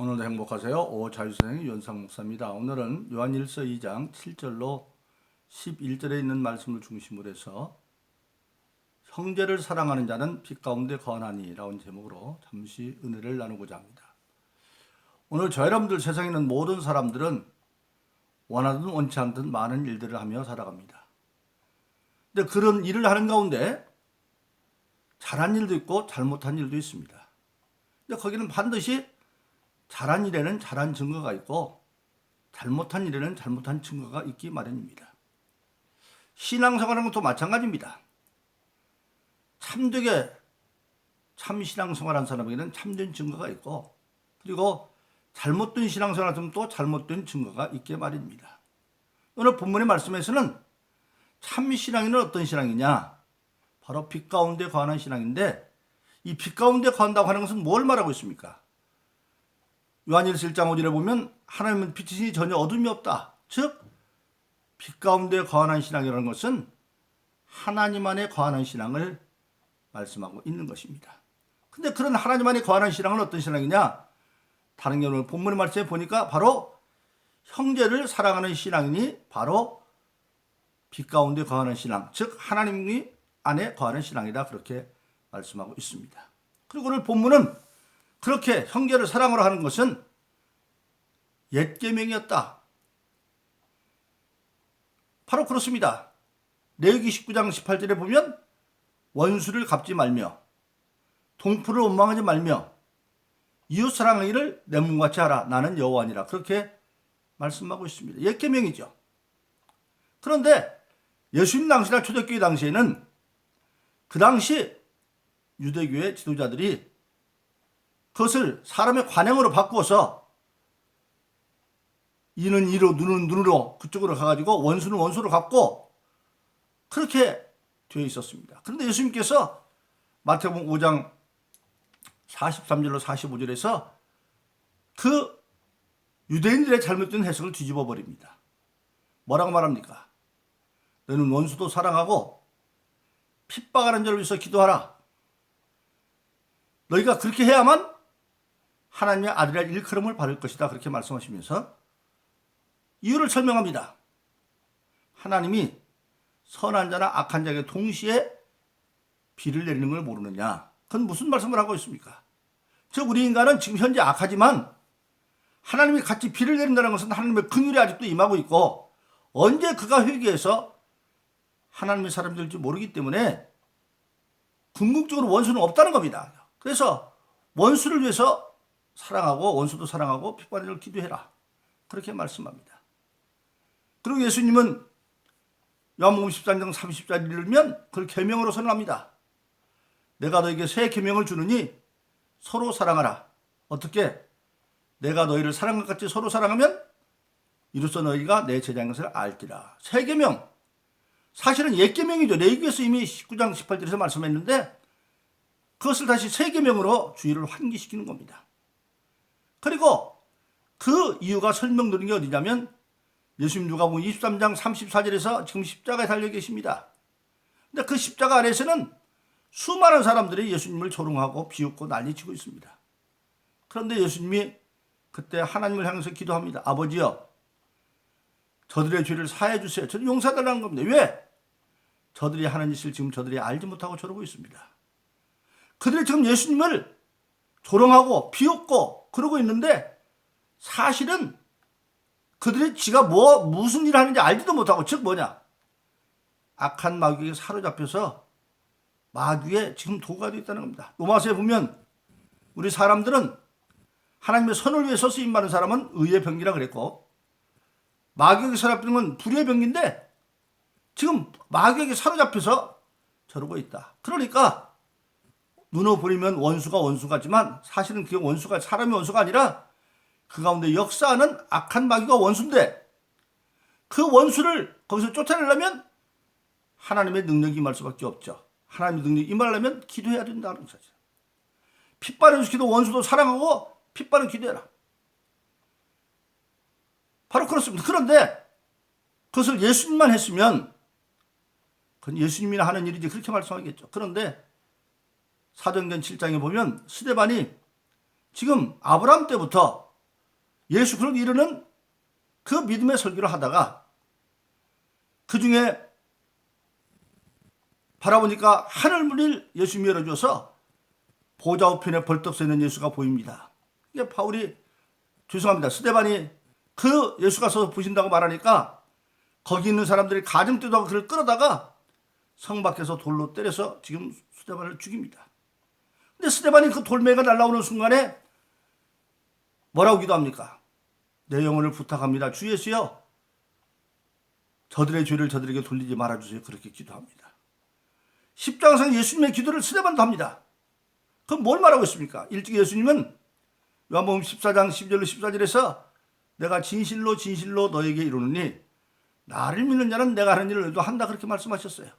오늘도 행복하세요. 오자유선생의 윤상 목사입니다. 오늘은 요한일서 2장 7절로 11절에 있는 말씀을 중심으로 해서 형제를 사랑하는 자는 빛 가운데 거하나니 라는 제목으로 잠시 은혜를 나누고자 합니다. 오늘 저 여러분들 세상에 있는 모든 사람들은 원하든 원치 않든 많은 일들을 하며 살아갑니다. 근데 그런 일을 하는 가운데 잘한 일도 있고 잘못한 일도 있습니다. 근데 거기는 반드시 잘한 일에는 잘한 증거가 있고 잘못한 일에는 잘못한 증거가 있기 마련입니다. 신앙생활하는 것도 마찬가지입니다. 참되게 참 신앙생활한 사람에게는 참된 증거가 있고 그리고 잘못된 신앙생활하면 또 잘못된 증거가 있게 마련입니다. 오늘 본문의 말씀에서는 참 신앙이는 어떤 신앙이냐? 바로 빛 가운데 거하는 신앙인데 이 빛 가운데 거한다고 하는 것은 뭘 말하고 있습니까? 요한일서 1장 5절에 보면 하나님은 빛이시니 전혀 어둠이 없다. 즉 빛 가운데 거하는 신앙이라는 것은 하나님 안에 거하는 신앙을 말씀하고 있는 것입니다. 근데 그런 하나님 안에 거하는 신앙은 어떤 신앙이냐? 다른 게 오늘 본문의 말씀에 보니까 바로 형제를 사랑하는 신앙이니 바로 빛 가운데 거하는 신앙, 즉 하나님 안에 거하는 신앙이다. 그렇게 말씀하고 있습니다. 그리고 오늘 본문은 그렇게 형제를 사랑으로 하는 것은 옛 계명이었다. 바로 그렇습니다. 레위기 19장 18절에 보면 원수를 갚지 말며 동포를 원망하지 말며 이웃 사랑하기를 내 몸같이 하라. 나는 여호와니라. 그렇게 말씀하고 있습니다. 옛 계명이죠. 그런데 예수님 당시나 초대교회 당시에는 그 당시 유대교회 지도자들이 그것을 사람의 관행으로 바꾸어서 이는 이로 눈은 눈으로 그쪽으로 가가지고 원수는 원수로 갚고 그렇게 되어 있었습니다. 그런데 예수님께서 마태복음 5장 43절로 45절에서 그 유대인들의 잘못된 해석을 뒤집어 버립니다. 뭐라고 말합니까? 너는 원수도 사랑하고 핍박하는 자를 위해서 기도하라. 너희가 그렇게 해야만 하나님의 아들이라 일컬음을 받을 것이다. 그렇게 말씀하시면서 이유를 설명합니다. 하나님이 선한 자나 악한 자에게 동시에 비를 내리는 걸 모르느냐? 그건 무슨 말씀을 하고 있습니까? 즉 우리 인간은 지금 현재 악하지만 하나님이 같이 비를 내린다는 것은 하나님의 긍휼이 아직도 임하고 있고 언제 그가 회개해서 하나님의 사람이 될지 모르기 때문에 궁극적으로 원수는 없다는 겁니다. 그래서 원수를 위해서 사랑하고 원수도 사랑하고 핍박을 기도해라. 그렇게 말씀합니다. 그리고 예수님은 요한복음 13장 30절 읽으면 그걸 계명으로 선언합니다. 내가 너에게 새 계명을 주느니 서로 사랑하라. 어떻게? 내가 너희를 사랑한 것 같이 서로 사랑하면 이로써 너희가 내 제자인 것을 알리라. 새 계명. 사실은 옛 계명이죠. 레위기에서 이미 19장 18절에서 말씀했는데 그것을 다시 새 계명으로 주의를 환기시키는 겁니다. 그리고 그 이유가 설명드린 게 어디냐면 예수님 누가복음 23장 34절에서 지금 십자가에 달려 계십니다. 근데 그 십자가 아래에서는 수많은 사람들이 예수님을 조롱하고 비웃고 난리치고 있습니다. 그런데 예수님이 그때 하나님을 향해서 기도합니다. 아버지여, 저들의 죄를 사해 주세요. 저를 용서해달라는 겁니다. 왜? 저들이 하는 짓을 지금 저들이 알지 못하고 저러고 있습니다. 그들이 지금 예수님을 조롱하고 비웃고 그러고 있는데 사실은 그들이 지가 무슨 일을 하는지 알지도 못하고 즉 뭐냐? 악한 마귀에게 사로잡혀서 마귀에 지금 도가 되어 있다는 겁니다. 로마서에 보면 우리 사람들은 하나님의 선을 위해서 쓰임받은 사람은 의의 병기라 그랬고 마귀에게 사로잡히는 건 불의의 병기인데 지금 마귀에게 사로잡혀서 저러고 있다. 그러니까 눈으로 보이면 원수가 원수 같지만 사실은 그게 원수가 사람의 원수가 아니라 그 가운데 역사하는 악한 마귀가 원수인데 그 원수를 거기서 쫓아내려면 하나님의 능력이 임할 수밖에 없죠. 하나님의 능력이 임하려면 기도해야 된다는 거죠. 핏바른 기도 원수도 사랑하고 핏바른 기도해라. 바로 그렇습니다. 그런데 그것을 예수님만 했으면 그건 예수님이나 하는 일이지 그렇게 말씀하겠죠. 그런데 사도행전 7장에 보면 스데반이 지금 아브라함 때부터 예수 그를 이르는 그 믿음의 설교를 하다가 그 중에 바라보니까 하늘문을 예수님이 열어줘서 보좌 우편에 벌떡 서 있는 예수가 보입니다. 이게 바울이 죄송합니다. 스데반이 그 예수가 서서 보신다고 말하니까 거기 있는 사람들이 가정때도 하고 그를 끌어다가 성 밖에서 돌로 때려서 지금 스데반을 죽입니다. 근데 스데반이 그 돌멩이가 날아오는 순간에 뭐라고 기도합니까? 내 영혼을 부탁합니다. 주 예수여, 저들의 죄를 저들에게 돌리지 말아주세요. 그렇게 기도합니다. 십자가상 예수님의 기도를 스데반도 합니다. 그럼 뭘 말하고 있습니까? 일찍 예수님은 요한복음 14장 12절로 14절에서 내가 진실로 진실로 너에게 이르노니 나를 믿는 자는 내가 하는 일을 너도 한다 그렇게 말씀하셨어요.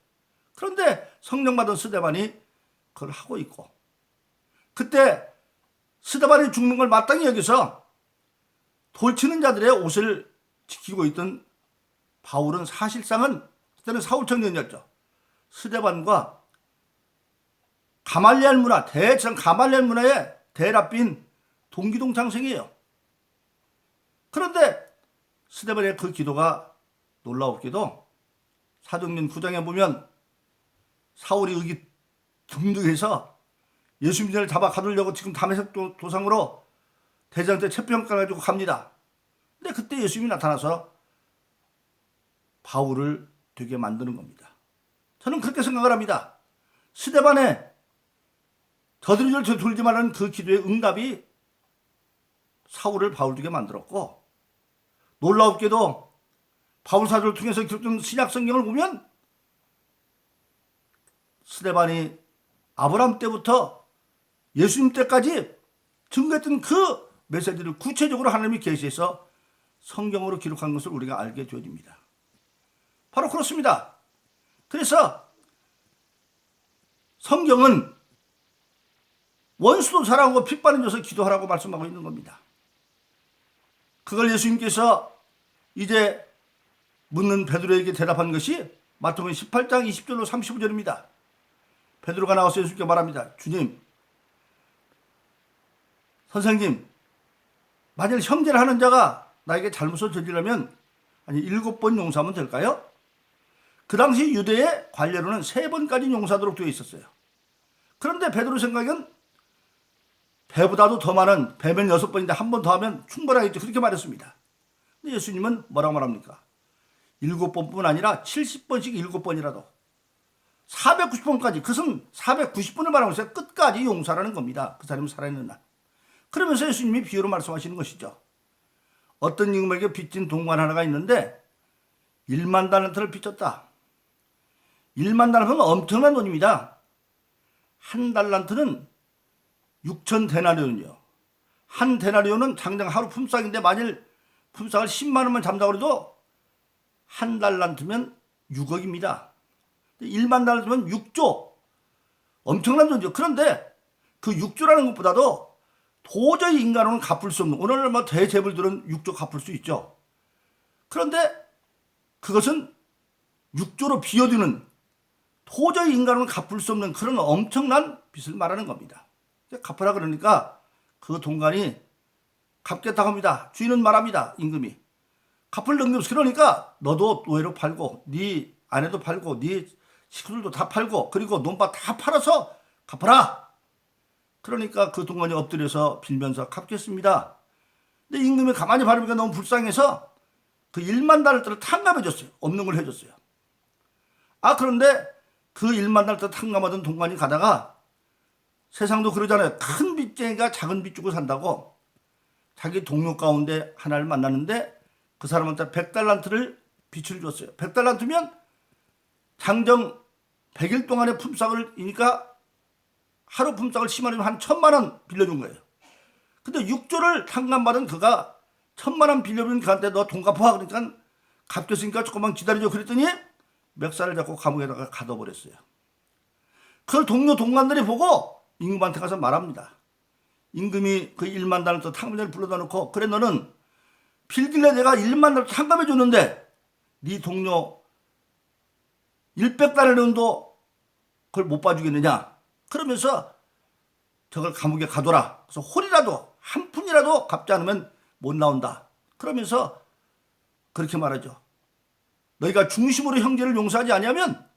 그런데 성령 받은 스데반이 그걸 하고 있고 그때 스데반이 죽는 걸 마땅히 여기서 돌치는 자들의 옷을 지키고 있던 바울은 사실상은 그때는 사울 청년이었죠. 스데반과 가말리엘 문화, 대전 가말리엘 문화의 대랍빈 동기동창생이에요. 그런데 스데반의 그 기도가 놀라웠게도 사도행전 9장에 보면 사울이 의기 등등해서 예수님을 잡아 가두려고 지금 다메섹 도상으로 대장 때 채병가 가지고 갑니다. 근데 그때 예수님이 나타나서 바울을 되게 만드는 겁니다. 저는 그렇게 생각을 합니다. 스데반의 저들이 절 돌지 말라는 그 기도의 응답이 사울을 바울 되게 만들었고 놀라웠게도 바울 사도를 통해서 기록된 신약 성경을 보면 스데반이 아브라함 때부터 예수님 때까지 증거했던 그 메시지를 구체적으로 하나님이 계시해서 성경으로 기록한 것을 우리가 알게 되어집니다. 바로 그렇습니다. 그래서 성경은 원수도 사랑하고 핏바른 자서 기도하라고 말씀하고 있는 겁니다. 그걸 예수님께서 이제 묻는 베드로에게 대답한 것이 마태복음 18장 20절로 35절입니다. 베드로가 나와서 예수님께 말합니다. 주님, 선생님, 만일 형제를 하는 자가 나에게 잘못을 저지르면 7번 용서하면 될까요? 그 당시 유대의 관례로는 3번까지 용서하도록 되어 있었어요. 그런데 베드로 생각엔 배보다도 더 많은 배면 6번인데 한 번 더 하면 충분하겠죠. 그렇게 말했습니다. 근데 예수님은 뭐라고 말합니까? 7번뿐 아니라 70번씩 7번이라도 490번까지, 그것은 490번을 말하고 있어요. 끝까지 용서라는 겁니다. 그 사람이 살아있는 날. 그러면서 예수님이 비유로 말씀하시는 것이죠. 어떤 임금에게 빚진 동관 하나가 있는데 1만 달란트를 빚졌다. 1만 달란트는 엄청난 돈입니다. 한 달란트는 6천 데나리온이요. 한 데나리온은 당장 하루 품삯인데 만일 품삯을 10만 원만 잡는다고 해도 한 달란트면 6억입니다. 1만 달란트면 6조. 엄청난 돈이죠. 그런데 그 6조라는 것보다도 도저히 인간으로는 갚을 수 없는, 오늘날 뭐 대재벌들은 6조 갚을 수 있죠. 그런데 그것은 6조로 비워두는, 도저히 인간으로는 갚을 수 없는 그런 엄청난 빚을 말하는 겁니다. 갚으라 그러니까 그 동관이 갚겠다고 합니다. 주인은 말합니다. 임금이. 갚을 능력이 없어. 그러니까 너도 노예로 팔고 네 아내도 팔고 네 식구들도 다 팔고 그리고 논밭 다 팔아서 갚아라. 그러니까 그 동관이 엎드려서 빌면서 갚겠습니다. 근데 임금이 가만히 바라보니까 너무 불쌍해서 그 1만 달러를 탕감해줬어요. 없는 걸 해줬어요. 그런데 그 1만 달러 탕감하던 동관이 가다가, 세상도 그러잖아요. 큰 빚쟁이가 작은 빚 주고 산다고, 자기 동료 가운데 하나를 만났는데 그 사람한테 100달란트를 빚을 줬어요. 100달란트면 장정 100일 동안의 품삯이니까 하루 품삯을 10만 원이면 한 1,000만 원 빌려준 거예요. 근데 6조를 탕감받은 그가 1,000만 원 빌려준 그한테 너 돈 갚아. 그러니까 갚겠으니까 조금만 기다려줘. 그랬더니 멱살을 잡고 감옥에다가 가둬버렸어요. 그걸 동료 동관들이 보고 임금한테 가서 말합니다. 임금이 그 1만 달러도 탕감자를 불러다 놓고, 그래 너는 빌길래 내가 1만 달러 탕감해 줬는데 네 동료 100달러도 그걸 못 봐주겠느냐. 그러면서 저걸 감옥에 가둬라. 그래서 홀이라도 한 푼이라도 갚지 않으면 못 나온다. 그러면서 그렇게 말하죠. 너희가 중심으로 형제를 용서하지 아니하면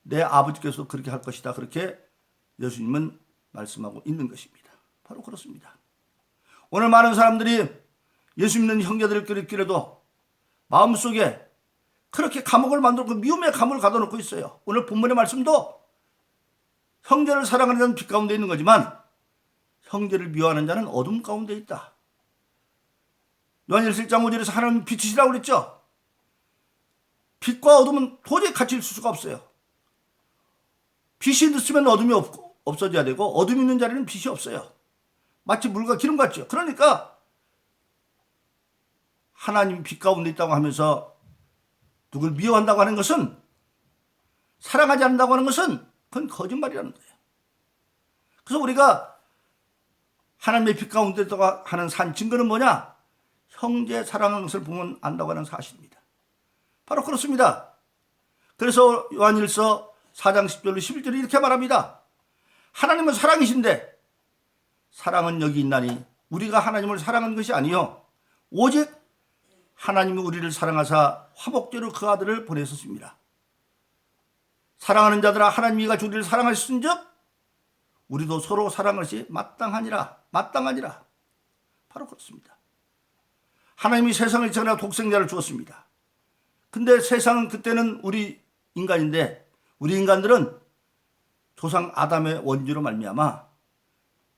내 아버지께서 그렇게 할 것이다. 그렇게 예수님은 말씀하고 있는 것입니다. 바로 그렇습니다. 오늘 많은 사람들이 예수 믿는 형제들끼리도 마음속에 그렇게 감옥을 만들고 미움의 감을 가둬놓고 있어요. 오늘 본문의 말씀도 형제를 사랑하는 자는 빛 가운데 있는 거지만 형제를 미워하는 자는 어둠 가운데 있다. 요한일서 1장 5절에서 하나님 빛이시라고 그랬죠. 빛과 어둠은 도저히 같이 있을 수가 없어요. 빛이 있으면 어둠이 없어져야 되고 어둠이 있는 자리는 빛이 없어요. 마치 물과 기름 같죠. 그러니까 하나님이 빛 가운데 있다고 하면서 누굴 미워한다고 하는 것은, 사랑하지 않는다고 하는 것은 그건 거짓말이라는 거예요. 그래서 우리가 하나님의 빛 가운데 있다고 하는 산 증거는 뭐냐? 형제 사랑하는 것을 보면 안다고 하는 사실입니다. 바로 그렇습니다. 그래서 요한일서 4장 10절로 11절에 이렇게 말합니다. 하나님은 사랑이신데 사랑은 여기 있나니 우리가 하나님을 사랑한 것이 아니요 오직 하나님이 우리를 사랑하사 화목제로 그 아들을 보내셨습니다. 사랑하는 자들아 하나님이 이같이 우리를 사랑하셨은즉 우리도 서로 사랑할 것이 마땅하니라. 바로 그렇습니다. 하나님이 세상을 지으라 독생자를 주었습니다. 근데 세상은 그때는 우리 인간인데 우리 인간들은 조상 아담의 원죄로 말미암아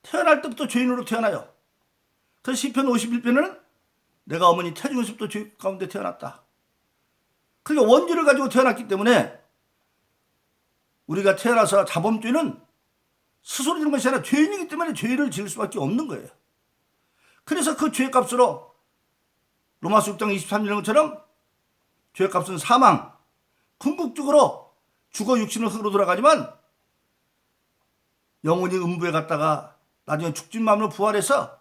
태어날 때부터 죄인으로 태어나요. 그래서 시편 51편에는 내가 어머니 태중에서부터 죄 가운데 태어났다. 그러니까 원죄를 가지고 태어났기 때문에 우리가 태어나서 자범죄는 스스로 지는 것이 아니라 죄인이기 때문에 죄를 지을 수밖에 없는 거예요. 그래서 그 죄값으로 로마서 6장 23절 것처럼 죄값은 사망, 궁극적으로 죽어 육신을 흙으로 돌아가지만 영혼이 음부에 갔다가 나중에 죽진 마음으로 부활해서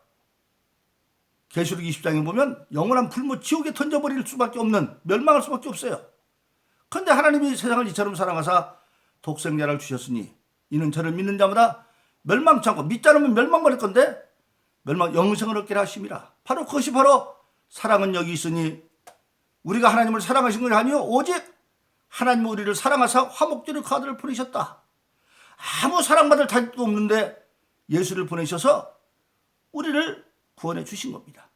계시록 20장에 보면 영원한 불못 지옥에 던져버릴 수밖에 없는, 멸망할 수밖에 없어요. 그런데 하나님이 세상을 이처럼 사랑하사 독생자를 주셨으니 이는 저를 믿는 자마다 멸망치 않고, 믿지 않으면 멸망받을 건데 영생을 얻게 하심이라. 바로 그것이 바로 사랑은 여기 있으니 우리가 하나님을 사랑하신 것이 아니요 오직 하나님이 우리를 사랑하사 화목제로 그 아들을 보내셨다. 아무 사랑받을 자격도 없는데 예수를 보내셔서 우리를 구원해 주신 겁니다.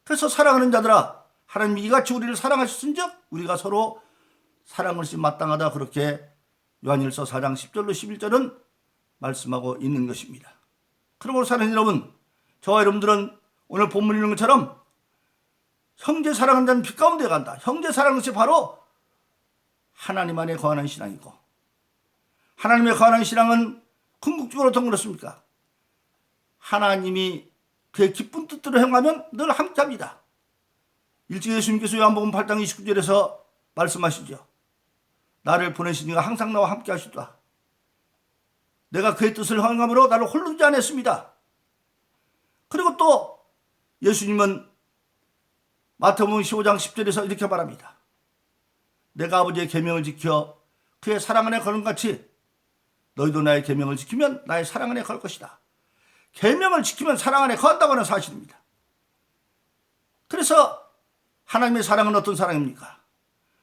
그래서 사랑하는 자들아 하나님이 이같이 우리를 사랑하셨은즉 우리가 서로 사랑을 시 마땅하다. 그렇게 요한일서 4장 10절로 11절은 말씀하고 있는 것입니다. 그러므로 사랑하는 여러분, 저와 여러분들은 오늘 본문 읽는 것처럼 형제 사랑하는 자는 빛 가운데 간다. 형제 사랑하는 것이 바로 하나님 안에 거하는 신앙이고, 하나님에 거하는 신앙은 궁극적으로 어떤 그렇습니까? 하나님이 그의 기쁜 뜻대로 행하면 늘 함께합니다. 일찍 예수님께서 요한복음 8장 29절에서 말씀하시죠. 나를 보내신 이가 항상 나와 함께 하시도다. 내가 그의 뜻을 행함으로 나를 홀로 두지 않았습니다. 그리고 또 예수님은 마태복음 15장 10절에서 이렇게 말합니다. 내가 아버지의 계명을 지켜 그의 사랑 안에 거는 같이 너희도 나의 계명을 지키면 나의 사랑 안에 걸 것이다. 계명을 지키면 사랑 안에 거한다고 하는 사실입니다. 그래서 하나님의 사랑은 어떤 사랑입니까?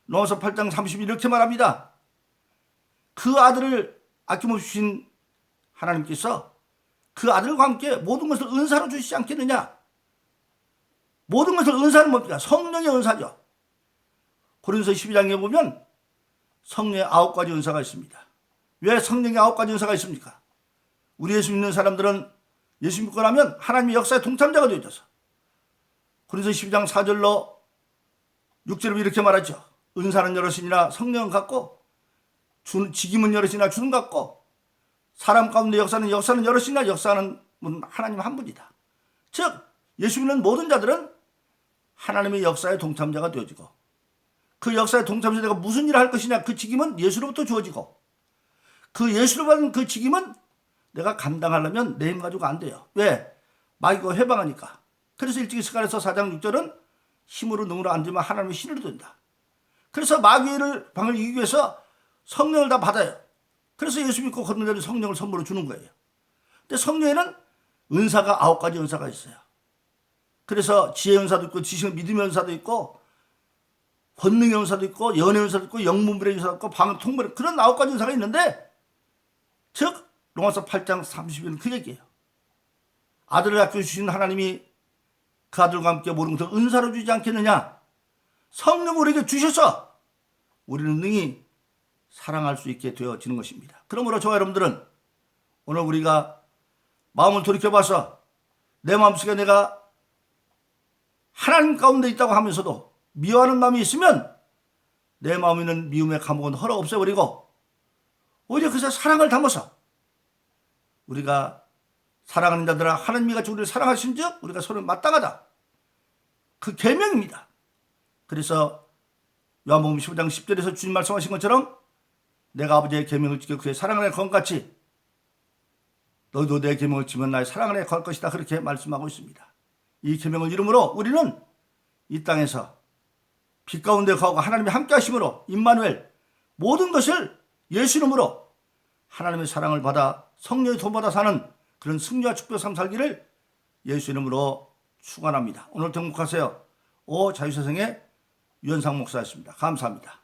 로마서 8장 30절 이렇게 말합니다. 그 아들을 아낌없이 주신 하나님께서 그 아들과 함께 모든 것을 은사로 주시지 않겠느냐? 모든 것을 은사는 뭡니까? 성령의 은사죠. 고린도서 12장에 보면 성령의 9가지 은사가 있습니다. 왜 성령의 9가지 은사가 있습니까? 우리 예수 믿는 사람들은 예수 믿고 나면 하나님의 역사의 동참자가 되어져서 고린도서 12장 4절로 6절로 이렇게 말하죠. 은사는 여럿이나 성령은 같고 직임은 여럿이나 주는 같고 사람 가운데 역사는 여럿이나 역사는 하나님 한 분이다. 즉 예수 믿는 모든 자들은 하나님의 역사의 동참자가 되어지고 그 역사의 동참자가 내가 무슨 일을 할 것이냐 그 직임은 예수로부터 주어지고 그 예수로 받은 그 직임은 내가 감당하려면 내 힘 가지고 안 돼요. 왜? 마귀가 회방하니까. 그래서 일찍이 스가랴서 4장 6절은 힘으로 능으로 안 되면 하나님의 신으로 된다. 그래서 마귀를 방을 이기기 위해서 성령을 다 받아요. 그래서 예수 믿고 걷는 자들 성령을 선물로 주는 거예요. 근데 성령에는 은사가 9가지 은사가 있어요. 그래서 지혜 연사도 있고 지식을 믿음의 연사도 있고 권능의 연사도 있고 연의 연사도 있고 영문불의 연사도 있고 방통불의 그런 9가지 연사가 있는데 즉 로마서 8장 30일 그 얘기예요. 아들을 아껴주신 하나님이 그 아들과 함께 모든 것을 은사로 주지 않겠느냐. 성령을 우리에게 주셔서 우리는 능히 사랑할 수 있게 되어지는 것입니다. 그러므로 저와 여러분들은 오늘 우리가 마음을 돌이켜봐서 내 마음속에 내가 하나님 가운데 있다고 하면서도 미워하는 마음이 있으면 내 마음에 있는 미움의 감옥은 헐어 없애버리고 오히려 그래서 사랑을 담아서 우리가 사랑하는 자들아 하나님이 같이 우리를 사랑하신 즉 우리가 서로 마땅하다. 그 계명입니다. 그래서 요한복음 15장 10절에서 주님 말씀하신 것처럼 내가 아버지의 계명을 지켜 그의 사랑 안에 거할 같이 너희도 내 계명을 지면 나의 사랑 안에 거할 것이다. 그렇게 말씀하고 있습니다. 이 계명을 이름으로 우리는 이 땅에서 빛 가운데 거하고 하나님이 함께 하심으로 임마누엘 모든 것을 예수 이름으로 하나님의 사랑을 받아 성령의 도받아 사는 그런 승리와 축복의 삶 살기를 예수 이름으로 축원합니다. 오늘 등록하세요. 오 자유세상의 유현상 목사였습니다. 감사합니다.